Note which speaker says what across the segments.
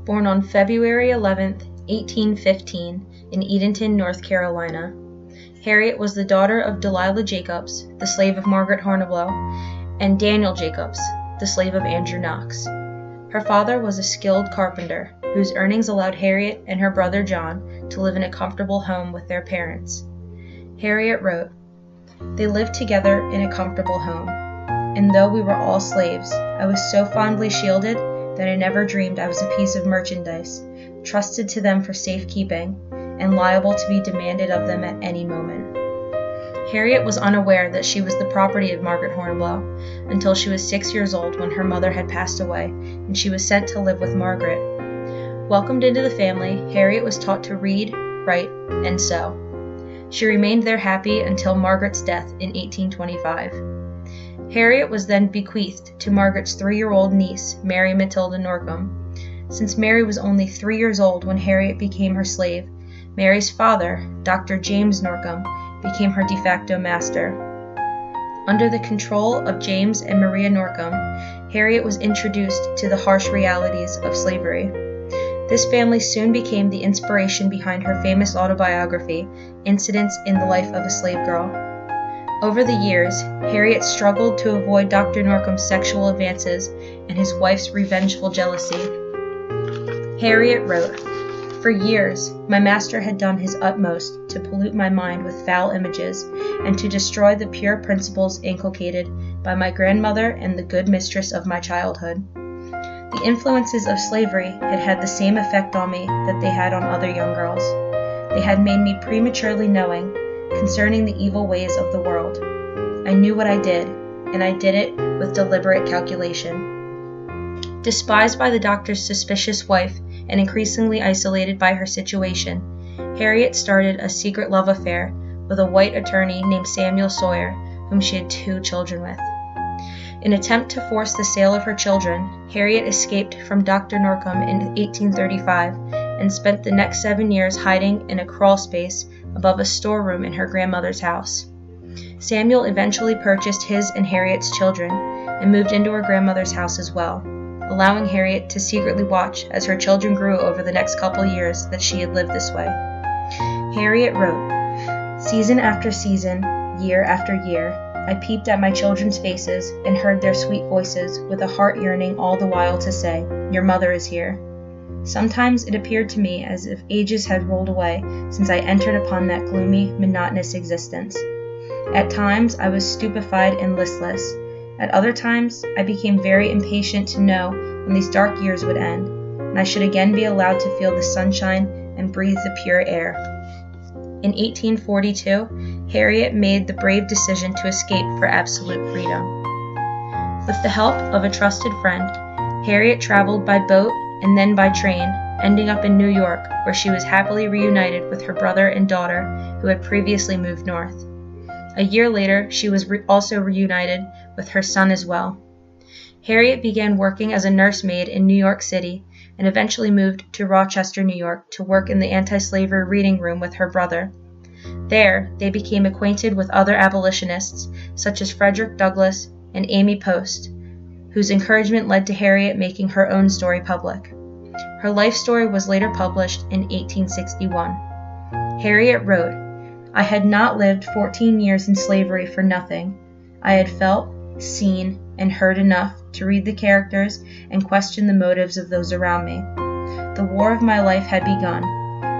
Speaker 1: born on February 11, 1815, in Edenton, North Carolina. Harriet was the daughter of Delilah Jacobs, the slave of Margaret Horniblow, and Daniel Jacobs, the slave of Andrew Knox. Her father was a skilled carpenter, whose earnings allowed Harriet and her brother John to live in a comfortable home with their parents. Harriet wrote, "They lived together in a comfortable home, and though we were all slaves, I was so fondly shielded that I never dreamed I was a piece of merchandise, trusted to them for safekeeping, and liable to be demanded of them at any moment." Harriet was unaware that she was the property of Margaret Horniblow until she was 6 years old, when her mother had passed away, and she was sent to live with Margaret. Welcomed into the family, Harriet was taught to read, write, and sew. She remained there happy until Margaret's death in 1825. Harriet was then bequeathed to Margaret's 3-year-old niece, Mary Matilda Norcom. Since Mary was only 3 years old when Harriet became her slave, Mary's father, Dr. James Norcom, became her de facto master. Under the control of James and Maria Norcom, Harriet was introduced to the harsh realities of slavery. This family soon became the inspiration behind her famous autobiography, Incidents in the Life of a Slave Girl. Over the years, Harriet struggled to avoid Dr. Norcom's sexual advances and his wife's revengeful jealousy. Harriet wrote, "For years, my master had done his utmost to pollute my mind with foul images and to destroy the pure principles inculcated by my grandmother and the good mistress of my childhood. The influences of slavery had had the same effect on me that they had on other young girls. They had made me prematurely knowing concerning the evil ways of the world. I knew what I did, and I did it with deliberate calculation." Despised by the doctor's suspicious wife and increasingly isolated by her situation, Harriet started a secret love affair with a white attorney named Samuel Sawyer, whom she had 2 children with. In an attempt to force the sale of her children, Harriet escaped from Dr. Norcom in 1835 and spent the next 7 years hiding in a crawl space above a storeroom in her grandmother's house. Samuel eventually purchased his and Harriet's children and moved into her grandmother's house as well, allowing Harriet to secretly watch as her children grew over the next couple years that she had lived this way. Harriet wrote, "Season after season, year after year, I peeped at my children's faces and heard their sweet voices, with a heart yearning all the while to say, 'Your mother is here.' Sometimes it appeared to me as if ages had rolled away since I entered upon that gloomy, monotonous existence. At times I was stupefied and listless. At other times I became very impatient to know when these dark years would end, and I should again be allowed to feel the sunshine and breathe the pure air." In 1842, Harriet made the brave decision to escape for absolute freedom. With the help of a trusted friend, Harriet traveled by boat and then by train, ending up in New York, where she was happily reunited with her brother and daughter who had previously moved north. A year later, she was also reunited with her son as well. Harriet began working as a nursemaid in New York City and eventually moved to Rochester, New York, to work in the anti-slavery reading room with her brother. There, they became acquainted with other abolitionists, such as Frederick Douglass and Amy Post, whose encouragement led to Harriet making her own story public. Her life story was later published in 1861. Harriet wrote, "I had not lived 14 years in slavery for nothing. I had felt, seen, and heard enough to read the characters and question the motives of those around me. The war of my life had begun,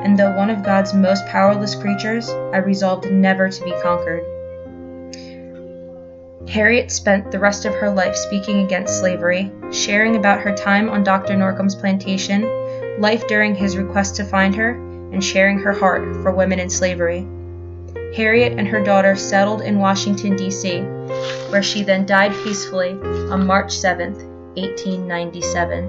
Speaker 1: and though one of God's most powerless creatures, I resolved never to be conquered." Harriet spent the rest of her life speaking against slavery, sharing about her time on Dr. Norcom's plantation, life during his request to find her, and sharing her heart for women in slavery. Harriet and her daughter settled in Washington, D.C., where she then died peacefully on March 7, 1897.